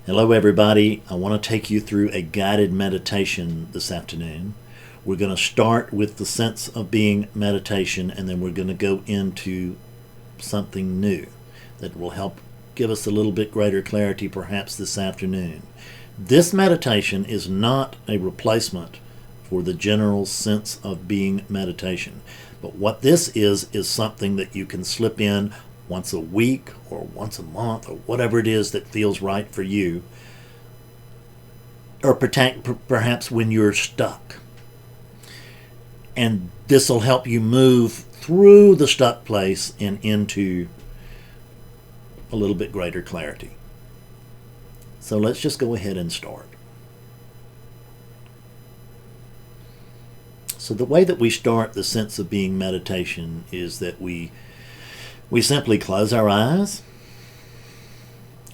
Hello everybody, I want to take you through a guided meditation this afternoon. We're going to start with the sense of being meditation, and then we're going to go into something new that will help give us a little bit greater clarity perhaps this afternoon. This meditation is not a replacement for the general sense of being meditation, but what this is something that you can slip in once a week or once a month or whatever it is that feels right for you, or perhaps when you're stuck. And this will help you move through the stuck place and into a little bit greater clarity. So let's just go ahead and start. So the way that we start the sense of being meditation is that we simply close our eyes.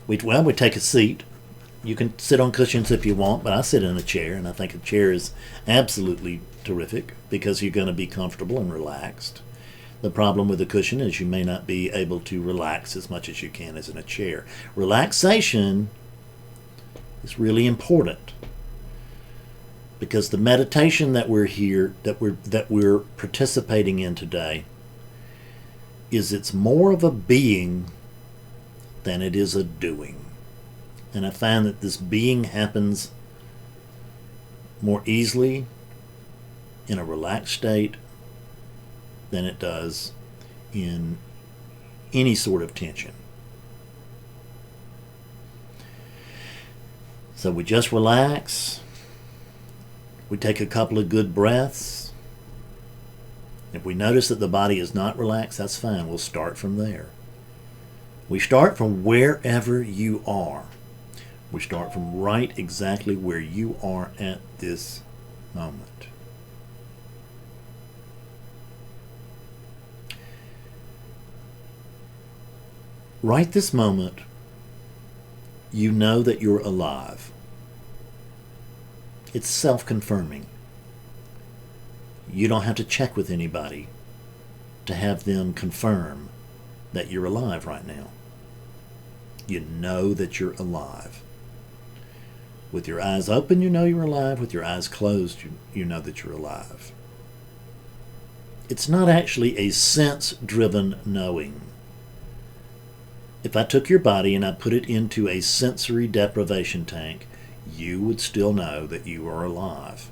We take a seat. You can sit on cushions if you want, but I sit in a chair, and I think a chair is absolutely terrific because you're going to be comfortable and relaxed. The problem with a cushion is you may not be able to relax as much as you can as in a chair. Relaxation is really important because the meditation that we're participating in today it's more of a being than it is a doing. And I find that this being happens more easily in a relaxed state than it does in any sort of tension. So we just relax. We take a couple of good breaths. If we notice that the body is not relaxed, that's fine. We'll start from there. We start from wherever you are. We start from right exactly where you are at this moment. Right this moment, you know that you're alive. It's self-confirming. You don't have to check with anybody to have them confirm that you're alive right now. You know that you're alive. With your eyes open, you know you're alive. With your eyes closed, you know that you're alive. It's not actually a sense-driven knowing. If I took your body and I put it into a sensory deprivation tank, you would still know that you are alive.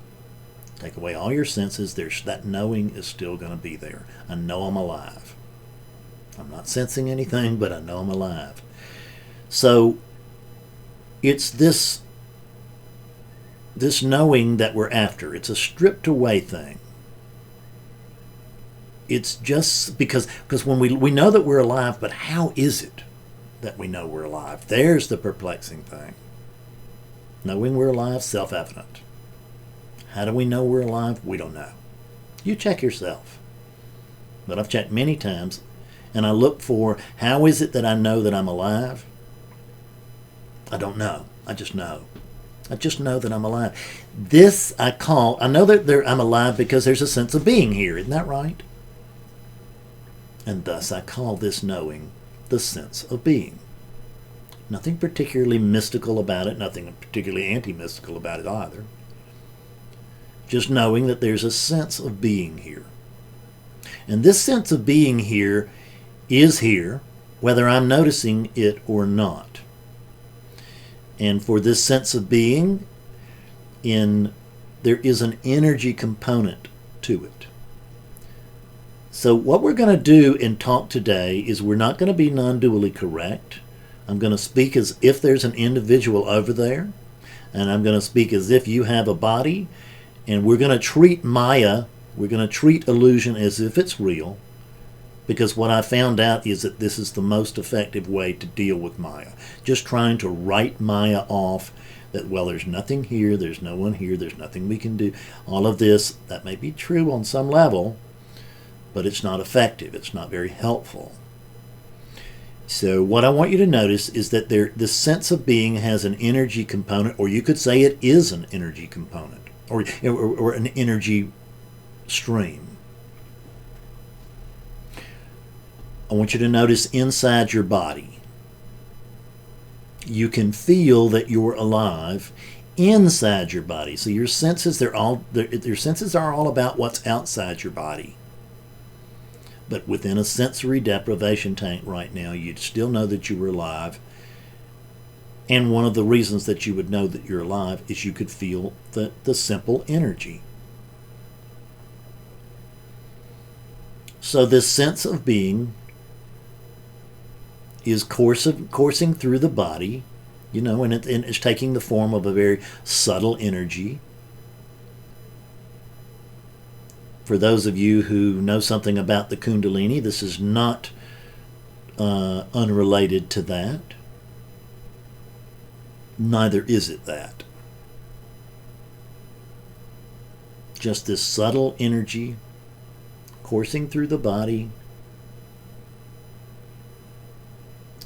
Take away all your senses, that knowing is still going to be there. I know I'm alive. I'm not sensing anything, but I know I'm alive. So it's this knowing that we're after. It's a stripped away thing. It's just because when we know that we're alive, but how is it that we know we're alive? There's the perplexing thing. Knowing we're alive, self-evident. How do we know we're alive? We don't know. You check yourself. But I've checked many times, and I look for, how is it that I know that I'm alive? I don't know. I just know. I just know that I'm alive. This I know that I'm alive because there's a sense of being here. Isn't that right? And thus I call this knowing the sense of being. Nothing particularly mystical about it, nothing particularly anti-mystical about it either. Just knowing that there's a sense of being here. And this sense of being here is here, whether I'm noticing it or not. And for this sense of being, there is an energy component to it. So what we're going to do and talk today is we're not going to be non-dually correct. I'm going to speak as if there's an individual over there, and I'm going to speak as if you have a body. And we're going to treat Maya, we're going to treat illusion as if it's real, because what I found out is that this is the most effective way to deal with Maya. Just trying to write Maya off that, well, there's nothing here, there's no one here, there's nothing we can do. All of this, that may be true on some level, but it's not effective. It's not very helpful. So what I want you to notice is that this sense of being has an energy component, or you could say it is an energy component. Or an energy stream. I want you to notice inside your body. you can feel that you're alive inside your body. So your senses, your senses are all about what's outside your body. But within a sensory deprivation tank right now, you'd still know that you were alive. And one of the reasons that you would know that you're alive is you could feel the simple energy. So this sense of being is coursing through the body, and it's taking the form of a very subtle energy. For those of you who know something about the Kundalini, this is not unrelated to that. Neither is it that. Just this subtle energy coursing through the body.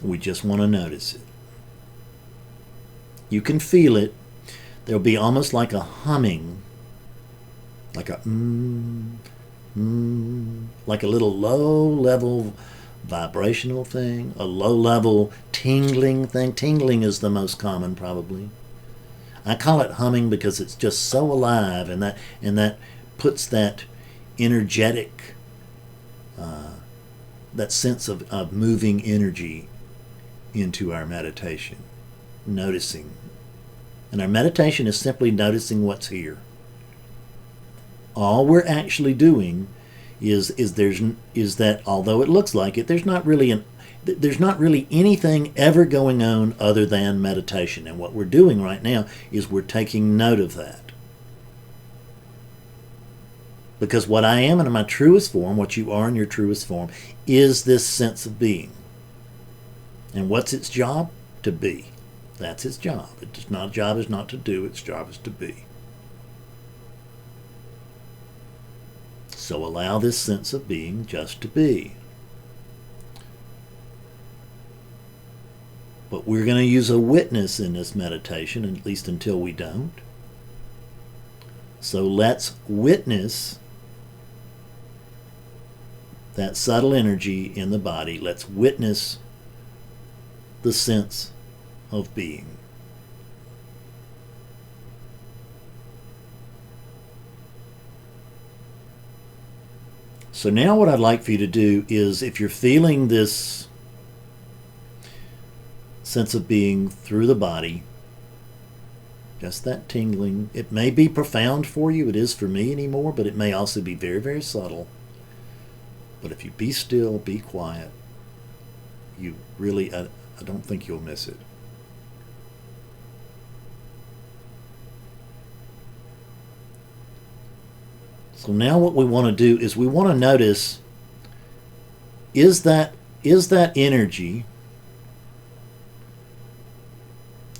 We just want to notice it. You can feel it. There'll be almost like a humming, like a like a little low-level vibrational thing, a low-level tingling thing. Tingling is the most common, probably. I call it humming because it's just so alive, and that puts that energetic, that sense of moving energy into our meditation, noticing. And our meditation is simply noticing what's here. All we're actually doing is that although it looks like it, there's not really anything ever going on other than meditation. And what we're doing right now is we're taking note of that. Because what I am in my truest form, what you are in your truest form, is this sense of being. And what's its job? To be. That's its job. Its job is not to do, its job is to be. So allow this sense of being just to be. But we're going to use a witness in this meditation, at least until we don't. So let's witness that subtle energy in the body. Let's witness the sense of being. So now what I'd like for you to do is, if you're feeling this sense of being through the body, just that tingling, it may be profound for you, it is for me anymore, but it may also be very, very subtle. But if you be still, be quiet, you really, I don't think you'll miss it. So now what we want to do is we want to notice, is that energy,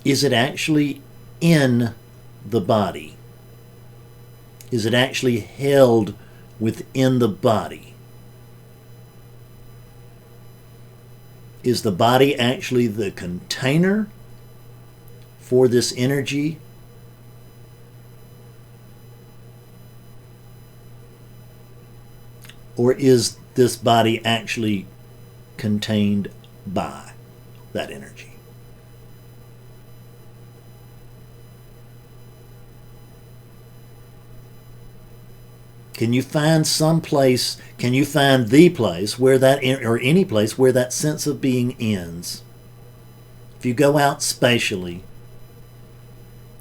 is it actually in the body? Is it actually held within the body? Is the body actually the container for this energy? Or is this body actually contained by that energy? Can you find the place where that, or any place where that sense of being ends? If you go out spatially,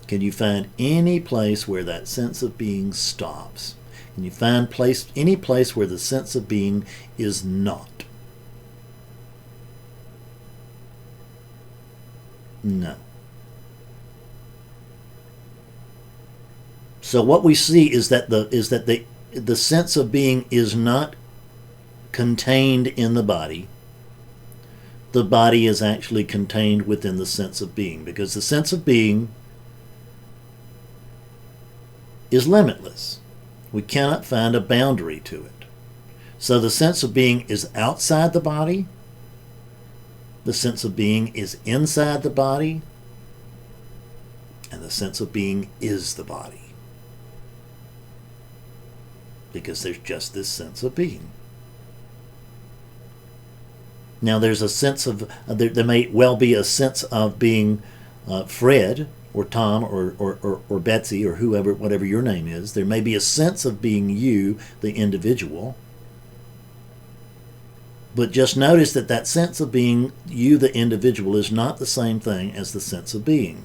can you find any place where that sense of being stops? Can you find any place where the sense of being is not? No. So what we see is that the sense of being is not contained in the body. The body is actually contained within the sense of being, because the sense of being is limitless. We cannot find a boundary to it. So the sense of being is outside the body. The sense of being is inside the body. And the sense of being is the body. Because there's just this sense of being. Now there's a sense of, there may well be a sense of being Fred or Tom or Betsy or whoever, whatever your name is. There may be a sense of being you, the individual. But just notice that that sense of being you, the individual, is not the same thing as the sense of being.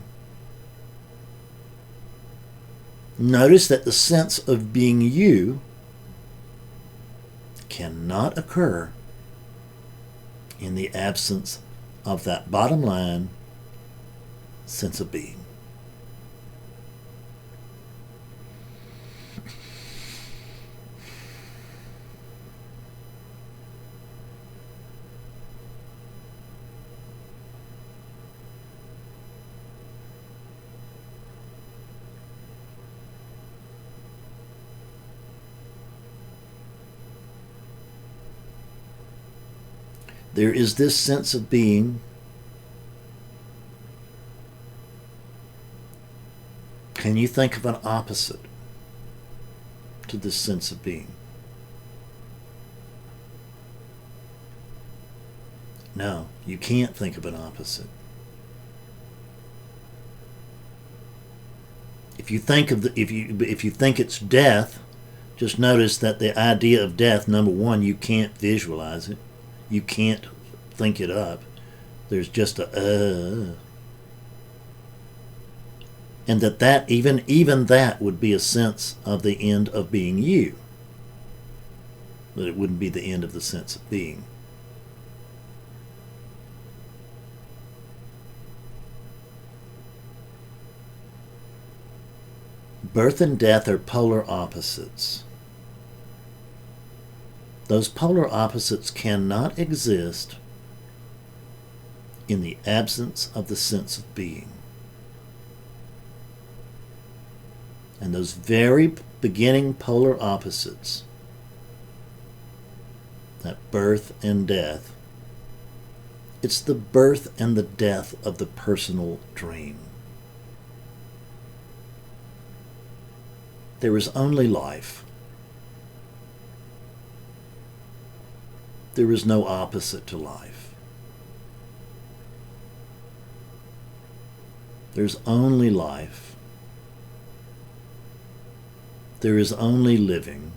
Notice that the sense of being you cannot occur in the absence of that bottom line sense of being. There is this sense of being. Can you think of an opposite to this sense of being? No, you can't think of an opposite. If you think of if you think it's death, just notice that the idea of death, number one, you can't visualize it. You can't think it up. There's just a and that even that would be a sense of the end of being you. But it wouldn't be the end of the sense of being. Birth and death are polar opposites. Those polar opposites cannot exist in the absence of the sense of being. And those very beginning polar opposites, that birth and death, it's the birth and the death of the personal dream. There is only life. There is no opposite to life. There's only life. There is only living.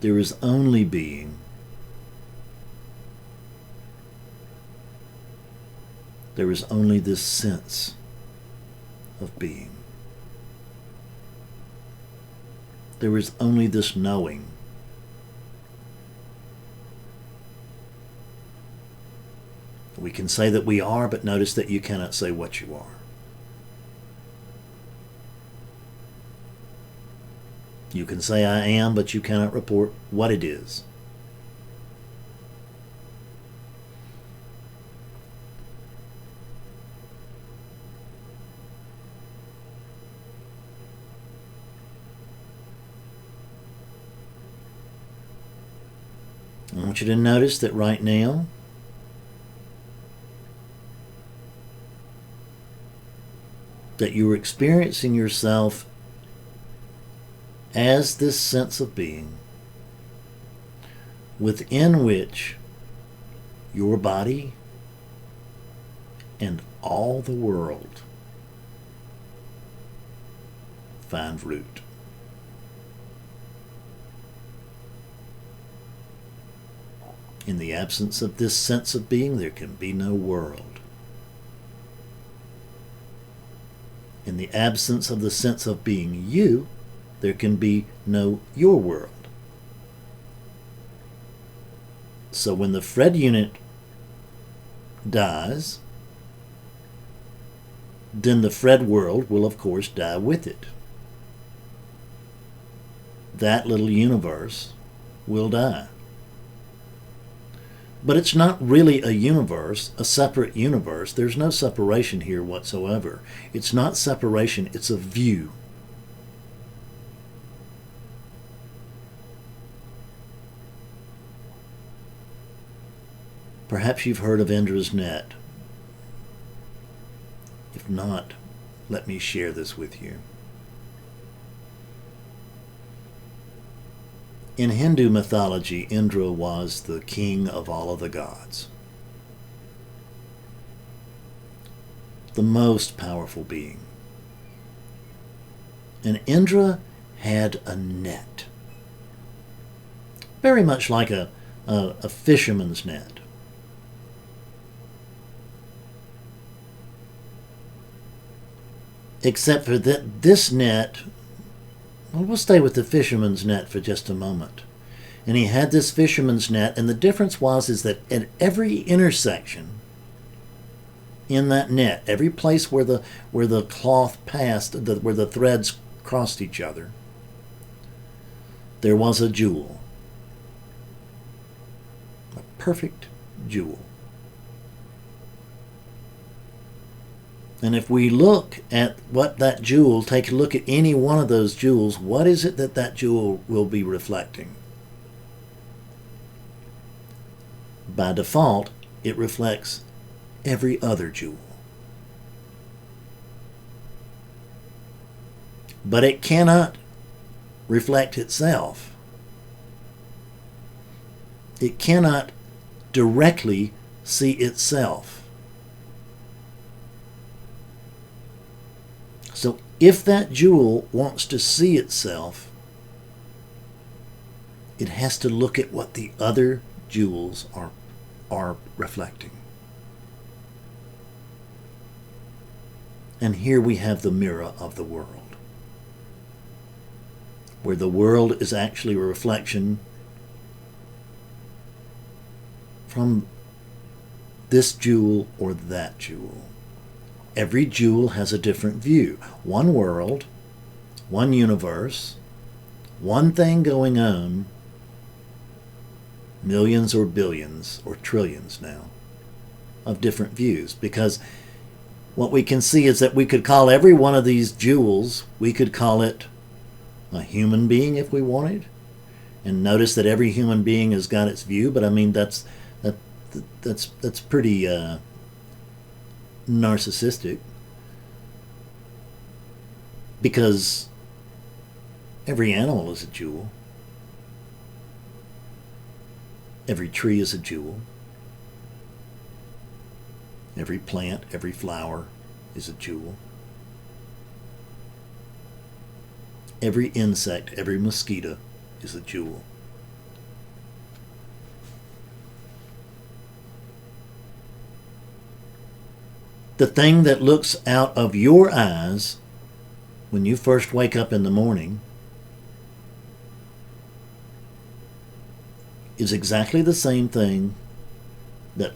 There is only being. There is only this sense of being. There is only this knowing. We can say that we are, but notice that you cannot say what you are. You can say I am, but you cannot report what it is. I want you to notice that right now, that you're experiencing yourself as this sense of being within which your body and all the world find root. In the absence of this sense of being, there can be no world. In the absence of the sense of being you, there can be no your world. So when the Fred unit dies, then the Fred world will of course die with it. That little universe will die. But it's not really a universe, a separate universe. There's no separation here whatsoever. It's not separation, it's a view. Perhaps you've heard of Indra's net. If not, let me share this with you. In Hindu mythology, Indra was the king of all of the gods, the most powerful being. And Indra had a net, very much like a fisherman's net. Except for that this net, well, we'll stay with the fisherman's net for just a moment. And he had this fisherman's net, and the difference is that at every intersection in that net, every place where the cloth passed, where the threads crossed each other, there was a jewel. A perfect jewel. And if we look at what that jewel, take a look at any one of those jewels, what is it that that jewel will be reflecting? By default, it reflects every other jewel. But it cannot reflect itself. It cannot directly see itself. So if that jewel wants to see itself, it has to look at what the other jewels are reflecting. And here we have the mirror of the world, where the world is actually a reflection from this jewel or that jewel. Every jewel has a different view. One world, one universe, one thing going on, millions or billions or trillions now of different views. Because what we can see is that we could call every one of these jewels, we could call it a human being if we wanted. And notice that every human being has got its view, but I mean that's pretty narcissistic, because every animal is a jewel. Every tree is a jewel. Every plant, every flower is a jewel. Every insect, every mosquito is a jewel. The thing that looks out of your eyes when you first wake up in the morning is exactly the same thing that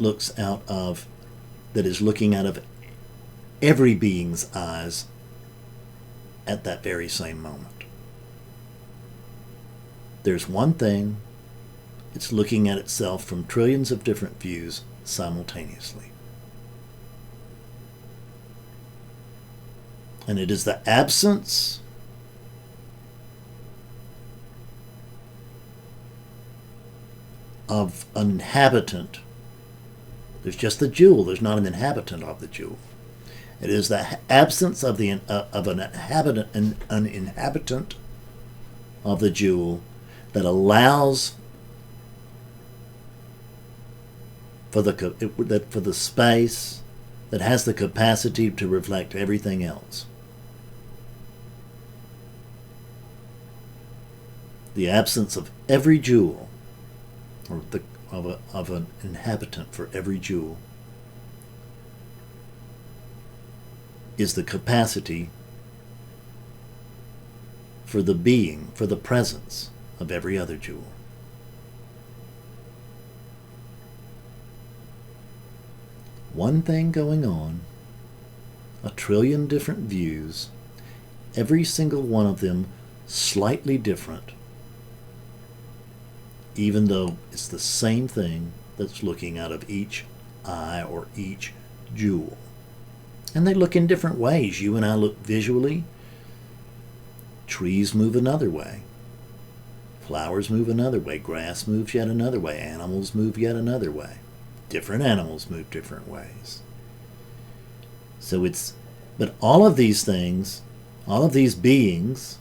is looking out of every being's eyes at that very same moment. There's one thing, it's looking at itself from trillions of different views simultaneously. And it is the absence of an inhabitant. There's just the jewel. There's not an inhabitant of the jewel. It is the absence of an inhabitant of the jewel that allows for the space that has the capacity to reflect everything else. The absence of every jewel, or of an inhabitant for every jewel, is the capacity for the being, for the presence of every other jewel. One thing going on, a trillion different views, every single one of them slightly different, even though it's the same thing that's looking out of each eye or each jewel. And they look in different ways. You and I look visually. Trees move another way. Flowers move another way. Grass moves yet another way. Animals move yet another way. Different animals move different ways. But all of these things, all of these beings,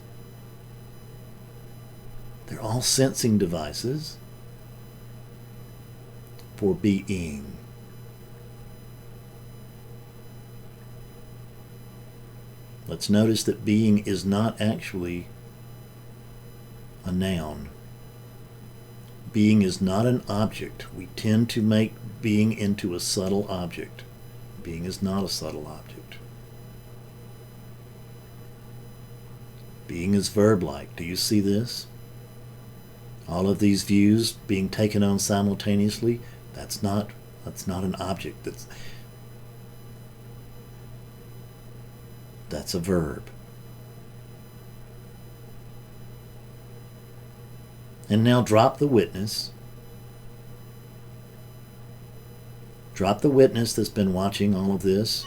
They're all sensing devices for being. Let's notice that being is not actually a noun. Being is not an object. We tend to make being into a subtle object. Being is not a subtle object. Being is verb-like. Do you see this? All of these views being taken on simultaneously, that's not an object. That's a verb. And now drop the witness. Drop the witness that's been watching all of this.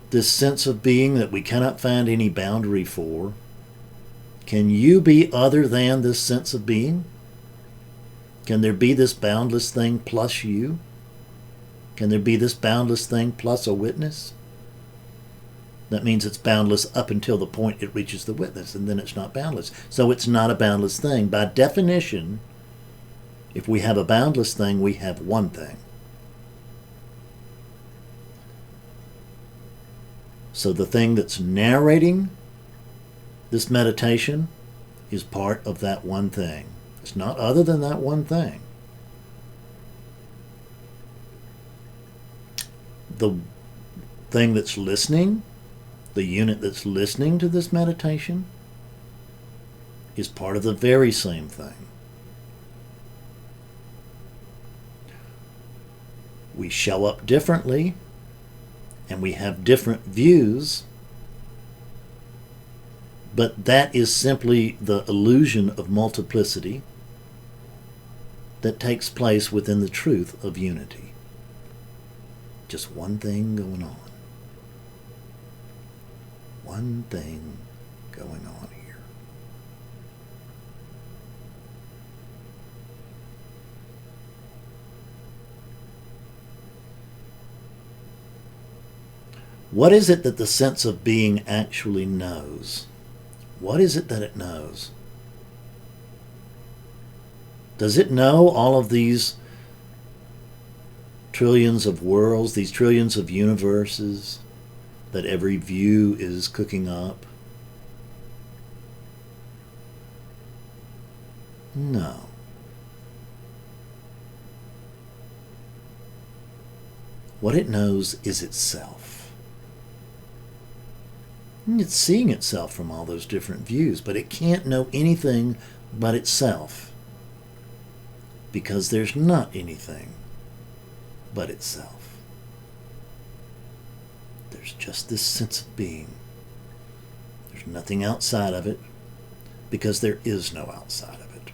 This sense of being that we cannot find any boundary for. Can you be other than this sense of being? Can there be this boundless thing plus you? Can there be this boundless thing plus a witness? That means it's boundless up until the point it reaches the witness, and then it's not boundless. So it's not a boundless thing. By definition, if we have a boundless thing, we have one thing. So the thing that's narrating this meditation is part of that one thing. It's not other than that one thing. The thing that's listening, the unit that's listening to this meditation, is part of the very same thing. We show up differently, and we have different views, but that is simply the illusion of multiplicity that takes place within the truth of unity. Just one thing going on. One thing going on here. What is it that the sense of being actually knows? What is it that it knows? Does it know all of these trillions of worlds, these trillions of universes that every view is cooking up? No. What it knows is itself. And it's seeing itself from all those different views, but it can't know anything but itself, because there's not anything but itself. There's just this sense of being. There's nothing outside of it, because there is no outside of it.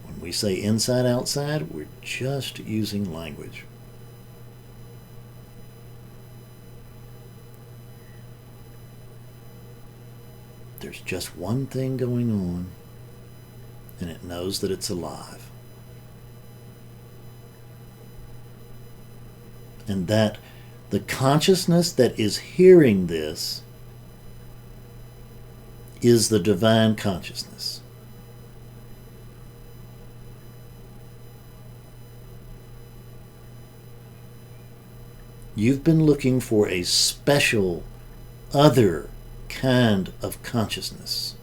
When we say inside, outside, we're just using language. There's just one thing going on, and it knows that it's alive. And that the consciousness that is hearing this is the divine consciousness. You've been looking for a special, other kind of consciousness.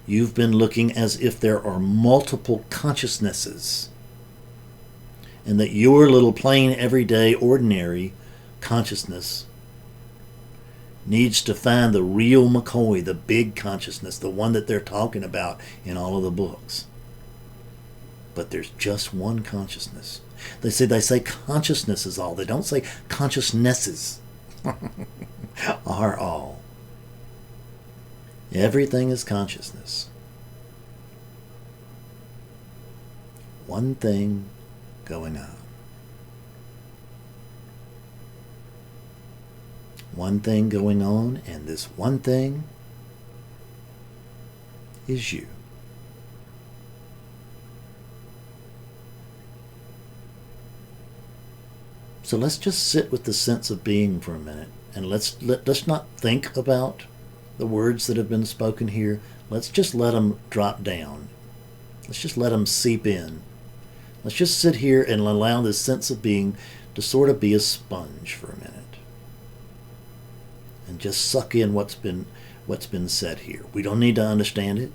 You've been looking as if there are multiple consciousnesses, and that your little plain, everyday, ordinary consciousness needs to find the real McCoy, the big consciousness, the one that they're talking about in all of the books. But there's just one consciousness. They say consciousness is all. They don't say consciousnesses are all. Everything is consciousness. One thing going on. One thing going on, and this one thing is you. So let's just sit with the sense of being for a minute, and let's not think about the words that have been spoken here. Let's just let them drop down. Let's just let them seep in. Let's just sit here and allow this sense of being to sort of be a sponge for a minute, and just suck in what's been said here. We don't need to understand it.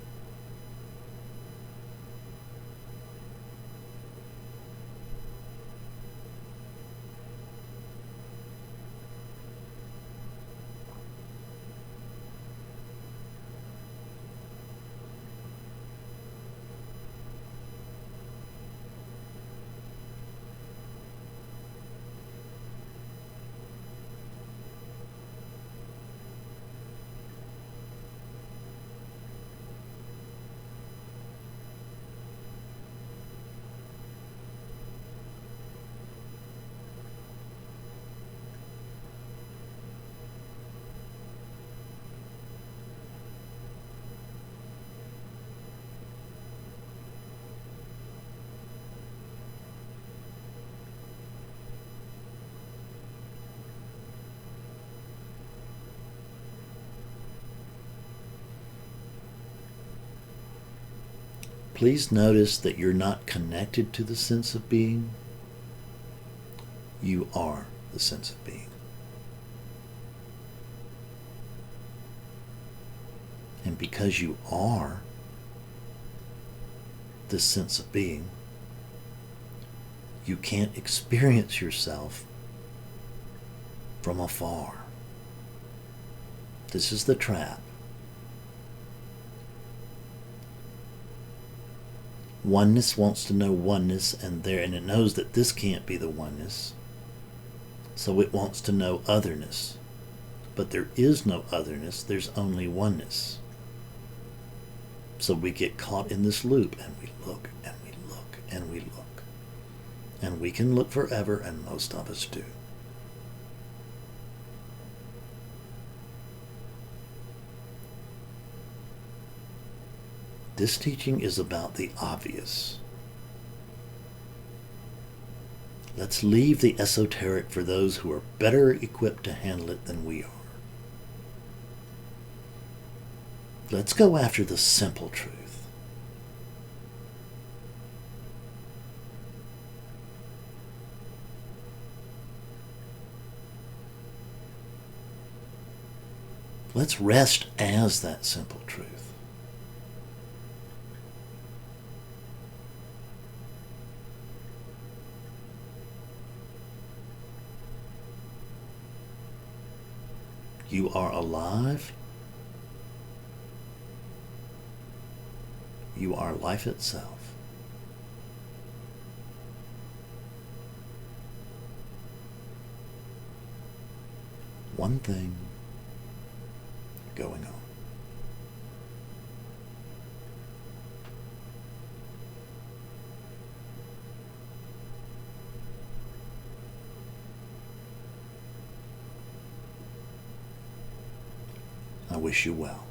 Please notice that you're not connected to the sense of being. You are the sense of being. And because you are this sense of being, you can't experience yourself from afar. This is the trap. Oneness wants to know oneness, and it knows that this can't be the oneness, so it wants to know otherness. But there is no otherness, there's only oneness. So we get caught in this loop, and we look, and we look, and we look. And we can look forever, and most of us do. This teaching is about the obvious. Let's leave the esoteric for those who are better equipped to handle it than we are. Let's go after the simple truth. Let's rest as that simple truth. You are alive. You are life itself. One thing going on. I wish you well.